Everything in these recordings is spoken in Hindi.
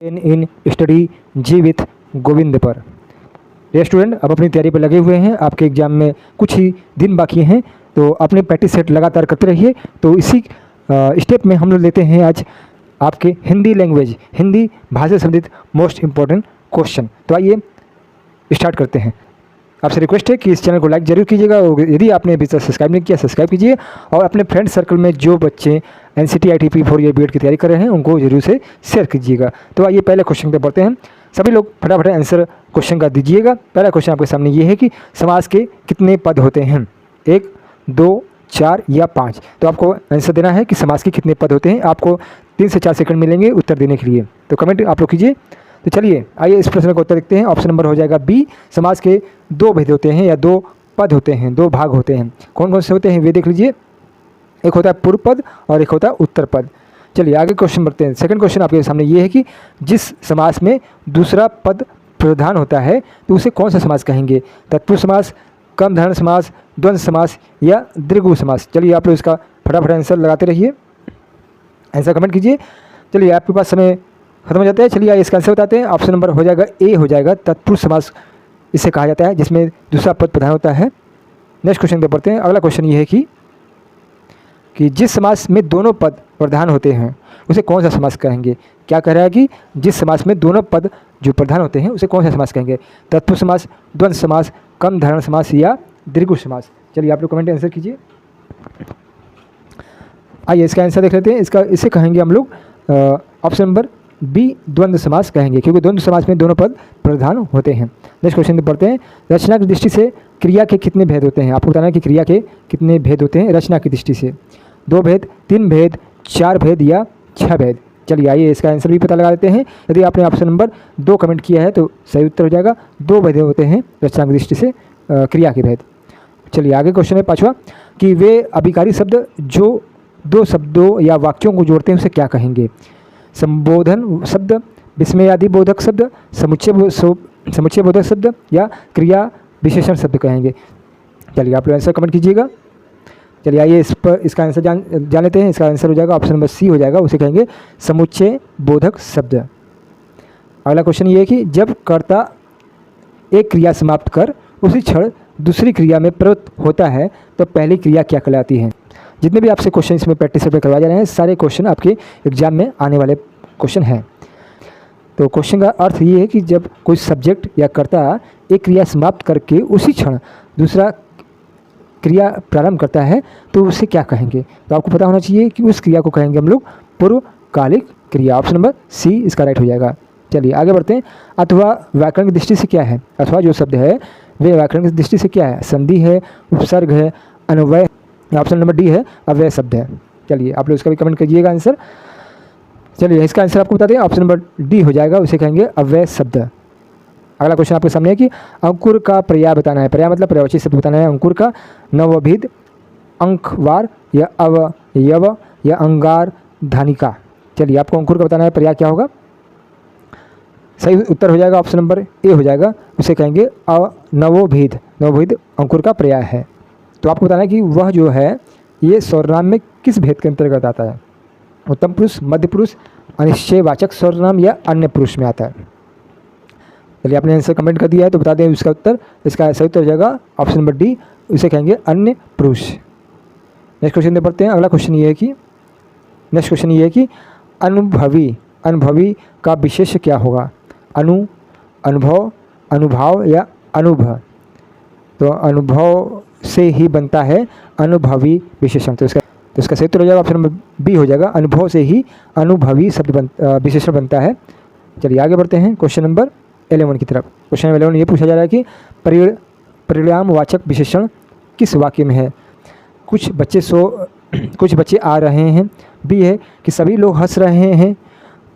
इन स्टडी जी विथ गोविंद पर। ये स्टूडेंट अब अपनी तैयारी पर लगे हुए हैं, आपके एग्जाम में कुछ ही दिन बाकी हैं, तो अपने प्रैक्टिस सेट लगातार करते रहिए। तो इसी स्टेप में हम लोग लेते हैं आज आपके हिंदी लैंग्वेज, हिंदी भाषा संबंधित मोस्ट इम्पॉर्टेंट क्वेश्चन। तो आइए स्टार्ट करते हैं। आपसे रिक्वेस्ट है कि इस चैनल को लाइक जरूर कीजिएगा, और यदि आपने अभी तक सब्सक्राइब नहीं किया सब्सक्राइब कीजिए, और अपने फ्रेंड सर्कल में जो बच्चे NCT ITP 4 ईयर B.Ed की तैयारी कर रहे हैं उनको जरूर से शेयर कीजिएगा। तो आइए पहले क्वेश्चन पे बढ़ते हैं। सभी लोग फटाफट आंसर क्वेश्चन का दीजिएगा। पहला क्वेश्चन आपके सामने ये है कि समास के कितने पद होते हैं, 1, 2, 4 या 5। तो आपको आंसर देना है कि समास के कितने पद होते हैं। आपको 3 से 4 सेकंड मिलेंगे उत्तर देने के लिए, तो कमेंट आप लोग कीजिए। तो चलिए आइए इस प्रश्न का उत्तर देखते हैं। ऑप्शन नंबर हो जाएगा बी, समास के 2 भेद होते हैं या 2 पद होते हैं, 2 भाग होते हैं। कौन कौन से होते हैं वे देख लीजिए। एक होता है पूर्व पद और एक होता है उत्तर पद। चलिए आगे क्वेश्चन बढ़ते हैं। सेकंड क्वेश्चन आपके सामने ये है कि जिस समास में दूसरा पद प्रधान होता है तो उसे कौन सा समास कहेंगे, तत्पुरुष समास, कम धारण समास, द्वंद्व समास या द्विगु समास। चलिए आप लोग इसका फटाफट आंसर लगाते रहिए, आंसर कमेंट कीजिए। चलिए आपके पास समय खत्म हो जाता है। चलिए आइए इसका आंसर बताते हैं। ऑप्शन नंबर हो जाएगा ए, हो जाएगा तत्पुरुष समास इसे कहा जाता है जिसमें दूसरा पद प्रधान होता है। नेक्स्ट क्वेश्चन पे पढ़ते हैं। अगला क्वेश्चन ये है कि जिस समास में दोनों पद प्रधान होते हैं उसे कौन सा समास कहेंगे। क्या कह रहा है कि जिस समास में दोनों पद जो प्रधान होते हैं उसे कौन सा समास कहेंगे, तत्पुरुष समास, द्वंद्व समास, कम धारण समास या द्विगु समास। चलिए आप लोग कमेंट आंसर कीजिए। आइए इसका आंसर देख लेते हैं। इसे कहेंगे हम लोग ऑप्शन नंबर बी, द्वंद्व समास कहेंगे, क्योंकि द्वंद्व समास में दोनों पद प्रधान होते हैं। नेक्स्ट क्वेश्चन पे पढ़ते हैं। रचना की दृष्टि से क्रिया के कितने भेद होते हैं। आपको बताना है कि क्रिया के कितने भेद होते हैं रचना की दृष्टि से। 2 भेद, 3 भेद, 4 भेद या 6 भेद। चलिए आइए इसका आंसर भी पता लगा देते हैं। यदि आपने ऑप्शन नंबर 2 कमेंट किया है तो सही उत्तर हो जाएगा। 2 भेद होते हैं रचना की दृष्टि से क्रिया के भेद। चलिए आगे क्वेश्चन है 5वां कि वे अभिकारी शब्द जो 2 शब्दों या वाक्यों को जोड़ते हैं उसे क्या कहेंगे। संबोधन शब्द, विस्मयादि बोधक शब्द, समुच्चय बोधक शब्द या क्रिया विशेषण शब्द कहेंगे। चलिए आप लोग आंसर कमेंट कीजिएगा। चलिए आइए इसका आंसर जान लेते हैं। इसका आंसर हो जाएगा ऑप्शन नंबर सी, हो जाएगा, उसे कहेंगे समुच्चय बोधक शब्द। अगला क्वेश्चन ये है कि जब कर्ता एक क्रिया समाप्त कर उसी क्षण दूसरी क्रिया में प्रवृत्त होता है तो पहली क्रिया क्या कहलाती है। जितने भी आपसे क्वेश्चन इसमें प्रैक्टिस पे करवाए जा रहे हैं सारे क्वेश्चन आपके एग्जाम में आने वाले क्वेश्चन हैं। तो क्वेश्चन का अर्थ ये है कि जब कोई सब्जेक्ट या कर्ता एक क्रिया समाप्त करके उसी क्षण दूसरा क्रिया प्रारंभ करता है तो उसे क्या कहेंगे। तो आपको पता होना चाहिए कि उस क्रिया को कहेंगे हम लोग पूर्वकालिक क्रिया। ऑप्शन नंबर सी इसका राइट हो जाएगा। चलिए आगे बढ़ते हैं। अथवा व्याकरण की दृष्टि से क्या है। अथवा जो शब्द है वे व्याकरण की दृष्टि से क्या है, संधि है, उपसर्ग है, अन्वय। ऑप्शन नंबर डी है अव्यय शब्द है। चलिए आप लोग इसका भी कमेंट कीजिएगा आंसर। चलिए इसका आंसर आपको बताते हैं। ऑप्शन नंबर डी हो जाएगा, उसे कहेंगे अव्यय शब्द। अगला क्वेश्चन आपके सामने है कि अंकुर का पर्याय बताना है। पर्याय मतलब पर्यायवाची शब्द बताना है। अंकुर का नवविध, अंकवार या अवयव या अंगार धानिका। चलिए आपको अंकुर का बताना है, पर्याय क्या होगा। सही उत्तर हो जाएगा ऑप्शन नंबर ए हो जाएगा, उसे कहेंगे नवोभेद। नवोभेद अंकुर का पर्याय है। तो आपको बताना है कि वह जो है ये सर्वनाम में किस भेद के अंतर्गत आता है। उत्तम पुरुष, मध्य पुरुष, अनिश्चयवाचक सर्वनाम या अन्य पुरुष में आता है। चलिए आपने आंसर कमेंट कर दिया है तो बता दें इसका उत्तर। इसका सही उत्तर हो जाएगा ऑप्शन नंबर डी, उसे कहेंगे अन्य पुरुष। नेक्स्ट क्वेश्चन पे पढ़ते हैं। अगला क्वेश्चन ये है कि अनुभवी का विशेष क्या होगा। अनुभव, अनुभाव या अनुभव। तो अनुभव से ही बनता है अनुभवी विशेषण। तो इसका सही उत्तर हो जाएगा ऑप्शन नंबर बी हो जाएगा, अनुभव से ही अनुभवी शब्द विशेषण बनता है। चलिए आगे बढ़ते हैं क्वेश्चन नंबर 11 की तरफ। क्वेश्चन नंबर 11 ये पूछा जा रहा है कि परिणामवाचक विशेषण किस वाक्य में है। कुछ बच्चे आ रहे हैं। बी है कि सभी लोग हंस रहे हैं।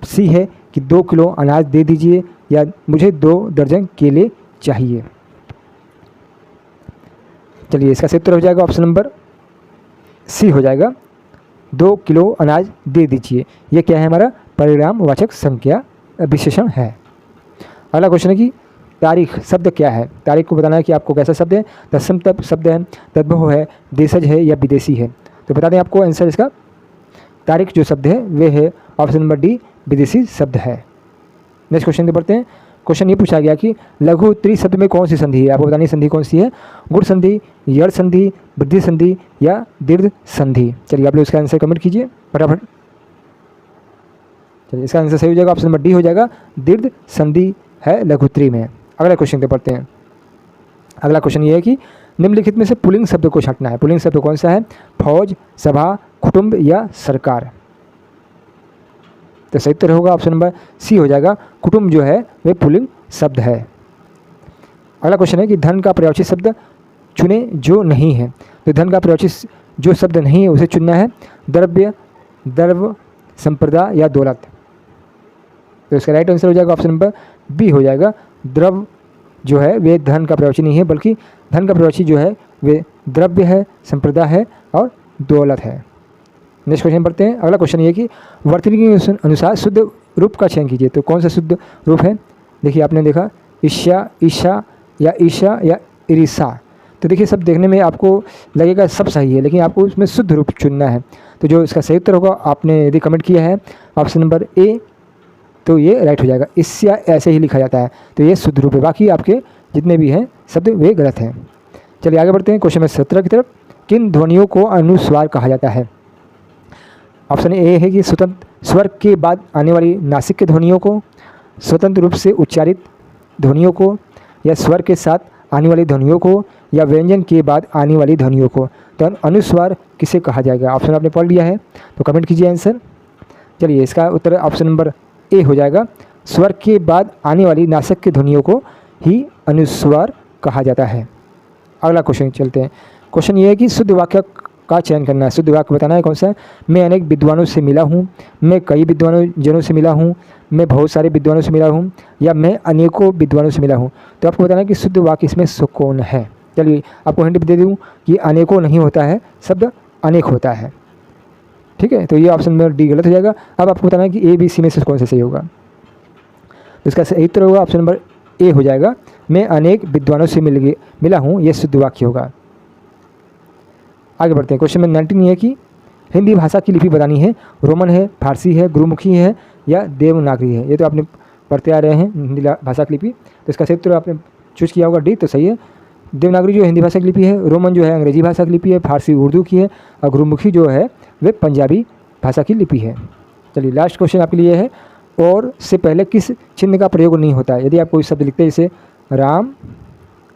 सी है कि 2 किलो अनाज दे दीजिए या मुझे 2 दर्जन केले चाहिए। चलिए इसका सही उत्तर हो जाएगा ऑप्शन नंबर सी हो जाएगा, 2 किलो अनाज दे दीजिए। यह क्या है, हमारा परिणामवाचक संख्या विशेषण है। अगला क्वेश्चन है कि तारीख शब्द क्या है। तारीख को बताना है कि आपको कैसा शब्द है। तत्सम शब्द है, तद्भव है, देशज है या विदेशी है। तो बता दें आपको आंसर इसका। तारीख जो शब्द है वे है ऑप्शन नंबर डी, विदेशी शब्द है। नेक्स्ट क्वेश्चन पढ़ते हैं। क्वेश्चन ये पूछा गया कि लघु त्रि शब्द में कौन सी संधि है। आपको बतानी संधि कौन सी है, गुण संधि, यड़ संधि, वृद्धि संधि या दीर्घ संधि। चलिए आप लोग इसका आंसर कमेंट कीजिए फटाफट। चलिए इसका आंसर सही हो जाएगा, ऑप्शन नंबर डी हो जाएगा, दीर्घ संधि है लघु त्रि में। अगला क्वेश्चन पे पढ़ते हैं। अगला क्वेश्चन ये है कि निम्नलिखित में से पुल्लिंग शब्द को छांटना है। पुल्लिंग शब्द कौन सा है, फौज, सभा, कुटुंब या सरकार। तो सही उत्तर होगा ऑप्शन नंबर सी हो जाएगा, कुटुंब जो है वह पुल्लिंग शब्द है। अगला क्वेश्चन है कि धन का पर्यायवाची शब्द चुने जो नहीं है। तो धन का पर्यायवाची जो शब्द नहीं है उसे चुनना है, द्रव्य, द्रव, संप्रदा या दौलत। तो इसका राइट आंसर हो जाएगा ऑप्शन नंबर बी हो जाएगा, द्रव जो है वे धन का पर्यायवाची नहीं है, बल्कि धन का पर्यायवाची जो है वे द्रव्य है, संप्रदा है और दौलत है। नेक्स्ट क्वेश्चन पढ़ते हैं। अगला क्वेश्चन ये कि वर्तनी के अनुसार शुद्ध रूप का चयन कीजिए। तो कौन सा शुद्ध रूप है, देखिए आपने देखा ईशा, ईशा या इरिसा। तो देखिए सब देखने में आपको लगेगा सब सही है, लेकिन आपको उसमें शुद्ध रूप चुनना है। तो जो इसका सही उत्तर होगा, आपने यदि कमेंट किया है ऑप्शन नंबर ए, तो ये राइट हो जाएगा। ईशा ऐसे ही लिखा जाता है, तो ये शुद्ध रूप है, बाकी आपके जितने भी हैं शब्द वे गलत हैं। चलिए आगे बढ़ते हैं क्वेश्चन नंबर 17 की तरफ। किन ध्वनियों को अनुस्वार कहा जाता है। ऑप्शन ए है कि स्वतंत्र स्वर के बाद आने वाली नासिक के ध्वनियों को, स्वतंत्र रूप से उच्चारित ध्वनियों को, या स्वर के साथ आने वाली ध्वनियों को, या व्यंजन के बाद आने वाली ध्वनियों को। तो अनुस्वार किसे कहा जाएगा। ऑप्शन आपने पढ़ लिया है तो कमेंट कीजिए आंसर। चलिए इसका उत्तर ऑप्शन नंबर ए हो जाएगा, स्वर के बाद आने वाली नासिक की ध्वनियों को ही अनुस्वार कहा जाता है। अगला क्वेश्चन चलते हैं। क्वेश्चन ये है कि शुद्ध वाक्य का चयन करना है। शुद्ध वाक्य बताना है कौन सा है। मैं अनेक विद्वानों से मिला हूँ, मैं कई विद्वानों जनों से मिला हूँ, मैं बहुत सारे विद्वानों से मिला हूँ, या मैं अनेकों विद्वानों से मिला हूँ। तो आपको बताना है कि शुद्ध वाक्य इसमें कौन है। चलिए आपको हिंट भी दे दूँ कि अनेकों नहीं होता है, शब्द अनेक होता है। ठीक है, तो ये ऑप्शन नंबर डी गलत हो जाएगा। अब आपको बताना है कि ए बी सी में से कौन सा सही होगा। तो इसका सही उत्तर होगा ऑप्शन नंबर ए हो जाएगा, मैं अनेक विद्वानों से मिला हूँ, यह शुद्ध वाक्य होगा। आगे बढ़ते हैं। क्वेश्चन नंबर 19 है कि हिंदी भाषा की लिपि बतानी है। रोमन है, फारसी है, गुरुमुखी है या देवनागरी है। ये तो आपने पढ़ते आ रहे हैं हिंदी भाषा की लिपि, तो इसका सही उत्तर आपने चूज किया होगा डी, तो सही है। देवनागरी जो हिंदी भाषा की लिपि है, रोमन जो है अंग्रेजी भाषा की लिपि है, फारसी उर्दू की है और गुरुमुखी जो है वे पंजाबी भाषा की लिपि है। चलिए लास्ट क्वेश्चन आपके लिए है, और से पहले किस चिन्ह का प्रयोग नहीं होता है। यदि आप कोई शब्द लिखते हैं जैसे राम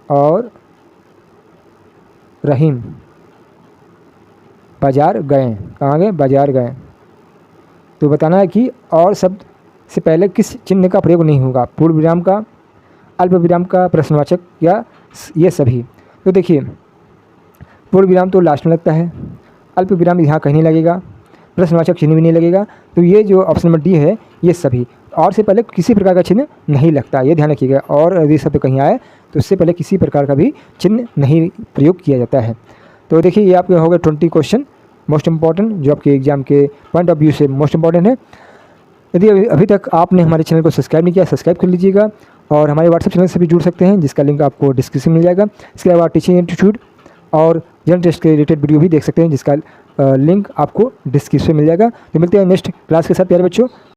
और रहीम बाजार गए, कहाँ गए, बाजार गए, तो बताना है कि और शब्द से पहले किस चिन्ह का प्रयोग नहीं होगा। पूर्ण विराम का, अल्प विराम का, प्रश्नवाचक या ये सभी। तो देखिए पूर्ण विराम तो लास्ट में लगता है, अल्प विराम यहाँ कहीं नहीं लगेगा, प्रश्नवाचक चिन्ह भी नहीं लगेगा। तो ये जो ऑप्शन नंबर डी है ये सभी, और से पहले किसी प्रकार का चिन्ह नहीं लगता, ये ध्यान रखिएगा। और यदि शब्द कहीं आए तो उससे पहले किसी प्रकार का भी चिन्ह नहीं प्रयोग किया जाता है। तो देखिए ये आपके हो गए 20 क्वेश्चन मोस्ट इंपॉर्टेंट, जो आपके एग्जाम के पॉइंट ऑफ व्यू से मोस्ट इंपॉर्टेंट है। यदि अभी तक आपने हमारे चैनल को सब्सक्राइब नहीं किया, सब्सक्राइब कर लीजिएगा, और हमारे व्हाट्सएप चैनल से भी जुड़ सकते हैं, जिसका लिंक आपको डिस्क्रिप्शन में मिल जाएगा। इसके अलावा टीचिंग इंस्टीट्यूट और जनरल टेस्ट के रिलेटेड वीडियो भी देख सकते हैं, जिसका लिंक आपको डिस्क्रिप्शन में मिल जाएगा। तो मिलते हैं नेक्स्ट क्लास के साथ प्यारे बच्चों।